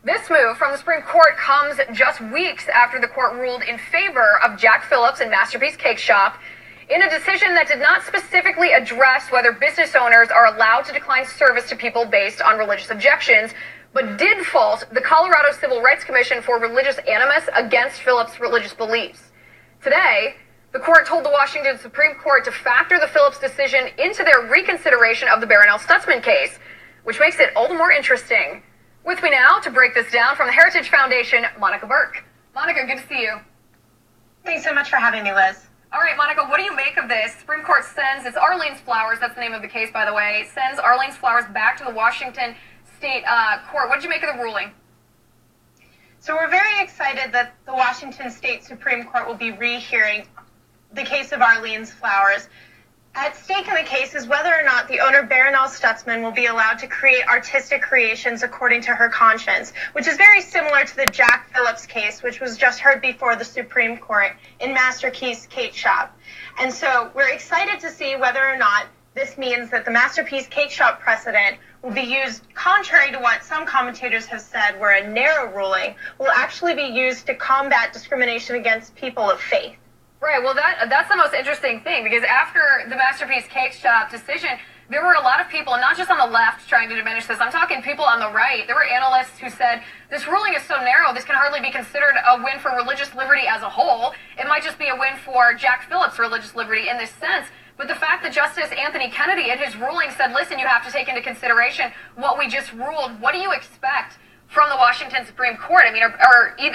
This move from the Supreme Court comes just weeks after the court ruled in favor of Jack Phillips and Masterpiece Cake Shop in a decision that did not specifically address whether business owners are allowed to decline service to people based on religious objections, but did fault the Colorado Civil Rights Commission for religious animus against Phillips' religious beliefs. Today, the court told the Washington Supreme Court to factor the Phillips decision into their reconsideration of the Barronelle Stutzman case, which makes it all the more interesting. With me now to break this down from the Heritage Foundation, Monica Burke. Monica, good to see you. Thanks so much for having me, Liz. All right, Monica, what do you make of this? Supreme Court sends, it's Arlene's Flowers, that's the name of the case, by the way, sends Arlene's Flowers back to the Washington State Court. What did you make of the ruling? So we're very excited that the Washington State Supreme Court will be rehearing the case of Arlene's Flowers. At stake in the case is whether or not the owner Barronelle Stutzman will be allowed to create artistic creations according to her conscience, which is very similar to the Jack Phillips case, which was just heard before the Supreme Court in Masterpiece Cake Shop. And so we're excited to see whether or not this means that the Masterpiece Cake Shop precedent will be used, contrary to what some commentators have said were a narrow ruling, will actually be used to combat discrimination against people of faith. Right, well, that's the most interesting thing, because after the Masterpiece Cake Shop decision, there were a lot of people, not just on the left, trying to diminish this. I'm talking people on the right. There were analysts who said, this ruling is so narrow, this can hardly be considered a win for religious liberty as a whole. It might just be a win for Jack Phillips' religious liberty in this sense. But the fact that Justice Anthony Kennedy, in his ruling, said, listen, you have to take into consideration what we just ruled. What do you expect from the Washington Supreme Court? I mean,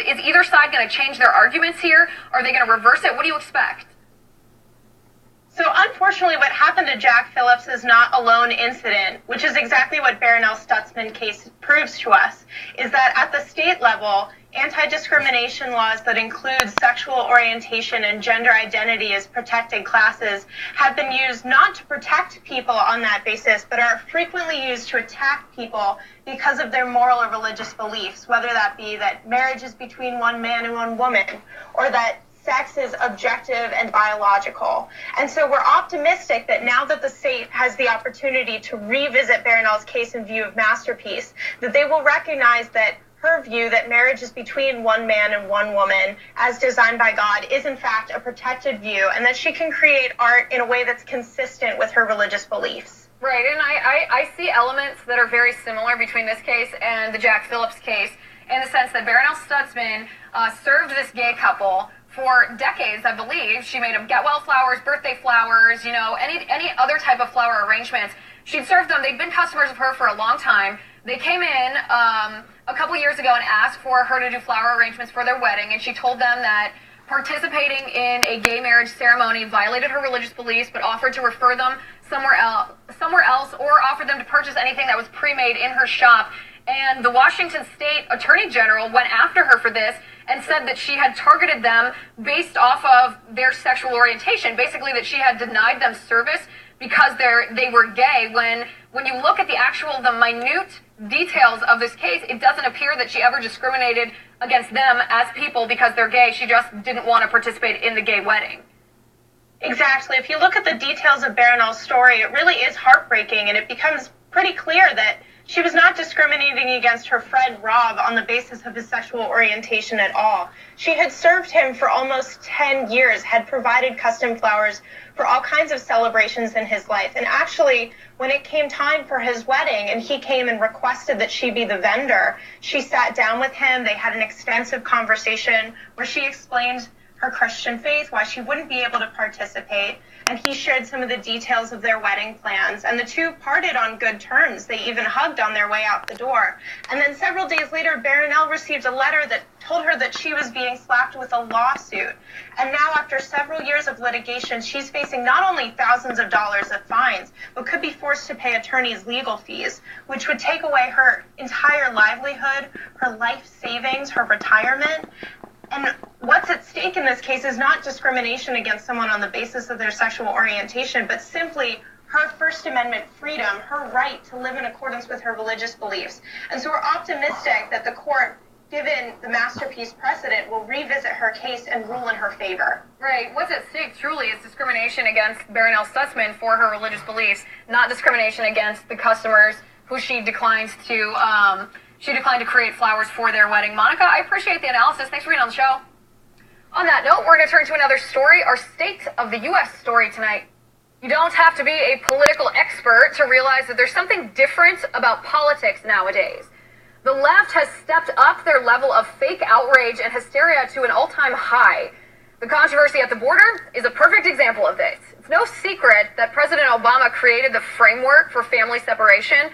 is either side going to change their arguments here? Are they going to reverse it? What do you expect? So unfortunately, what happened to Jack Phillips is not a lone incident, which is exactly what Barronelle Stutzman case proves to us, is that at the state level, anti-discrimination laws that include sexual orientation and gender identity as protected classes have been used not to protect people on that basis, but are frequently used to attack people because of their moral or religious beliefs, whether that be that marriage is between one man and one woman, or that sex is objective and biological. And so we're optimistic that now that the state has the opportunity to revisit Barronelle's case in view of Masterpiece, that they will recognize that her view that marriage is between one man and one woman, as designed by God, is in fact a protected view, and that she can create art in a way that's consistent with her religious beliefs. Right, and I see elements that are very similar between this case and the Jack Phillips case, in the sense that Barronelle Stutzman served this gay couple for decades, I believe. She made them get well flowers, birthday flowers, you know, any other type of flower arrangements. She'd served them. They'd been customers of her for a long time. They came in a couple years ago and asked for her to do flower arrangements for their wedding, and she told them that participating in a gay marriage ceremony violated her religious beliefs, but offered to refer them somewhere else, or offered them to purchase anything that was pre-made in her shop. And the Washington State Attorney General went after her for this and said that she had targeted them based off of their sexual orientation, basically that she had denied them service because they were gay. When you look at the minute details of this case, it doesn't appear that she ever discriminated against them as people because they're gay. She just didn't want to participate in the gay wedding. Exactly. If you look at the details of Barronelle's story, it really is heartbreaking, and it becomes pretty clear that she was not discriminating against her friend Rob on the basis of his sexual orientation at all. She had served him for almost 10 years, had provided custom flowers for all kinds of celebrations in his life. And actually, when it came time for his wedding and he came and requested that she be the vendor, she sat down with him. They had an extensive conversation where she explained her Christian faith, why she wouldn't be able to participate, and he shared some of the details of their wedding plans, and the two parted on good terms. They even hugged on their way out the door. And then several days later, Barronelle received a letter that told her that she was being slapped with a lawsuit. And now, after several years of litigation, she's facing not only thousands of dollars of fines, but could be forced to pay attorneys' legal fees, which would take away her entire livelihood, her life savings, her retirement. And what's at stake in this case is not discrimination against someone on the basis of their sexual orientation, but simply her First Amendment freedom, her right to live in accordance with her religious beliefs. And so we're optimistic that the court, given the Masterpiece precedent, will revisit her case and rule in her favor. Right. What's at stake truly is discrimination against Barronelle Stutzman for her religious beliefs, not discrimination against the customers who she declines to She declined to create flowers for their wedding. Monica, I appreciate the analysis. Thanks for being on the show. On that note, we're going to turn to another story, our State of the U.S. story tonight. You don't have to be a political expert to realize that there's something different about politics nowadays. The left has stepped up their level of fake outrage and hysteria to an all-time high. The controversy at the border is a perfect example of this. It's no secret that President Obama created the framework for family separation.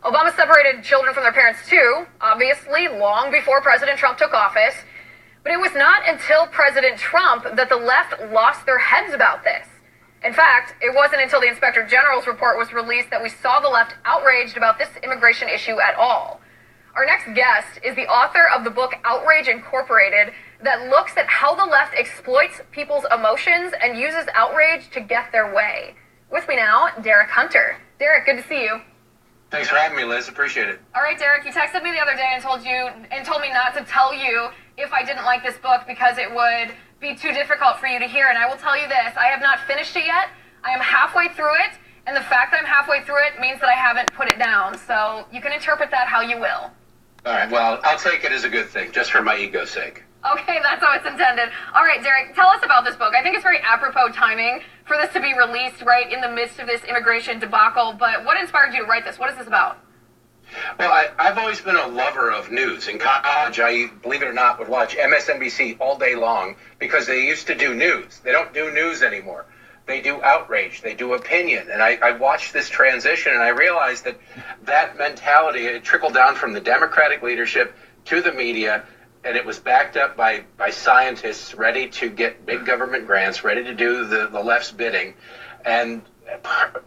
Obama separated children from their parents too, obviously, long before President Trump took office. But it was not until President Trump that the left lost their heads about this. In fact, it wasn't until the Inspector General's report was released that we saw the left outraged about this immigration issue at all. Our next guest is the author of the book Outrage Incorporated that looks at how the left exploits people's emotions and uses outrage to get their way. With me now, Derek Hunter. Derek, good to see you. Thanks for having me, Liz. Appreciate it. All right, Derek, you texted me the other day and told me not to tell you if I didn't like this book because it would be too difficult for you to hear. And I will tell you this, I have not finished it yet. I am halfway through it. And the fact that I'm halfway through it means that I haven't put it down. So you can interpret that how you will. All right, well, I'll take it as a good thing, just for my ego's sake. Okay, that's how it's intended. All right, Derek, tell us about this book. I think it's very apropos timing for this to be released right in the midst of this immigration debacle. But what inspired you to write this? What is this about? Well, I've always been a lover of news. In college, I, believe it or not, would watch MSNBC all day long because they used to do news. They don't do news anymore. They do outrage. They do opinion. And I watched this transition, and I realized that mentality, it trickled down from the Democratic leadership to the media, and it was backed up by scientists ready to get big government grants, ready to do the left's bidding, and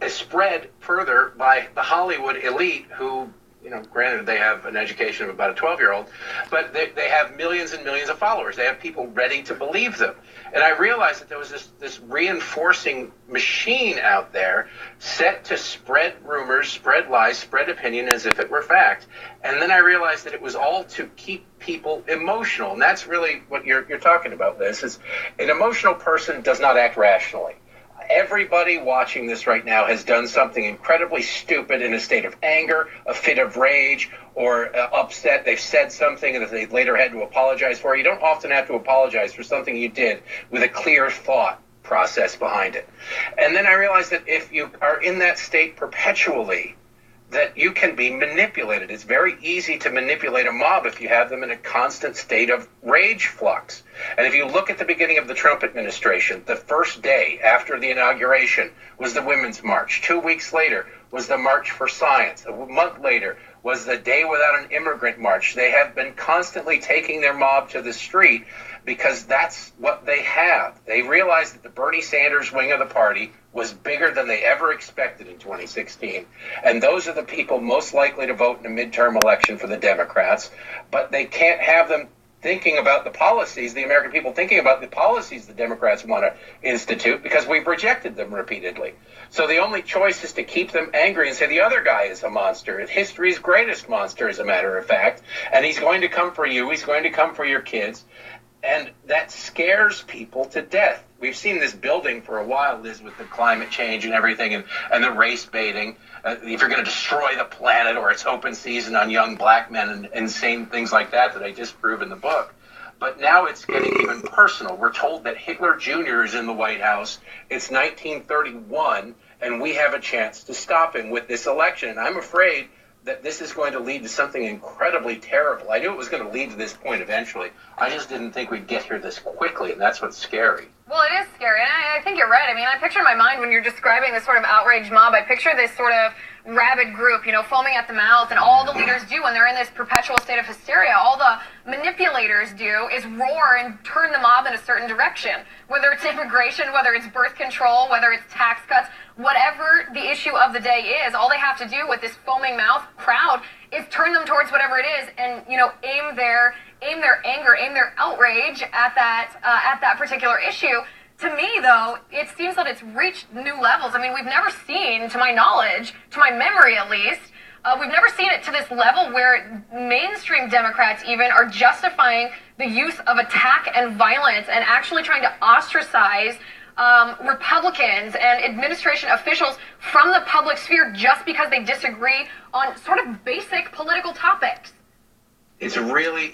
it spread further by the Hollywood elite who, granted they have an education of about a 12-year-old, but they have millions and millions of followers. They have people ready to believe them. And I realized that there was this reinforcing machine out there set to spread rumors, spread lies, spread opinion as if it were fact. And then I realized that it was all to keep people emotional. And that's really what you're talking about, Liz, is an emotional person does not act rationally. Everybody watching this right now has done something incredibly stupid in a state of anger, a fit of rage, or upset. They've said something that they later had to apologize for. You don't often have to apologize for something you did with a clear thought process behind it. And then I realized that if you are in that state perpetually, that you can be manipulated. It's very easy to manipulate a mob if you have them in a constant state of rage flux. And if you look at the beginning of the Trump administration, the first day after the inauguration was the Women's March. 2 weeks later was the March for Science. A month later was the Day Without an Immigrant March. They have been constantly taking their mob to the street because that's what they have. They realized that the Bernie Sanders wing of the party was bigger than they ever expected in 2016. And those are the people most likely to vote in a midterm election for the Democrats. But they can't have them thinking about the policies, the American people thinking about the policies the Democrats want to institute because we've rejected them repeatedly. So the only choice is to keep them angry and say the other guy is a monster. History's greatest monster, as a matter of fact. And he's going to come for you. He's going to come for your kids. And that scares people to death. We've seen this building for a while, Liz, with the climate change and everything and the race baiting. If you're going to destroy the planet or it's open season on young black men and insane things like that I disprove in the book. But now it's getting even personal. We're told that Hitler Jr. is in the White House. It's 1931, and we have a chance to stop him with this election. And I'm afraid that this is going to lead to something incredibly terrible. I knew it was going to lead to this point eventually. I just didn't think we'd get here this quickly, and that's what's scary. Well, it is scary, and I think you're right. I mean, I picture in my mind when you're describing this sort of outraged mob, I picture this sort of rabid group, foaming at the mouth, and all the leaders do when they're in this perpetual state of hysteria, all the manipulators do is roar and turn the mob in a certain direction. Whether it's immigration, whether it's birth control, whether it's tax cuts, whatever the issue of the day is, all they have to do with this foaming mouth crowd is turn them towards whatever it is and, aim their anger, aim their outrage at that particular issue. To me, though, it seems that it's reached new levels. I mean, we've never seen, to my knowledge, to my memory at least, we've never seen it to this level where mainstream Democrats even are justifying the use of attack and violence and actually trying to ostracize Republicans and administration officials from the public sphere just because they disagree on sort of basic political topics. It's really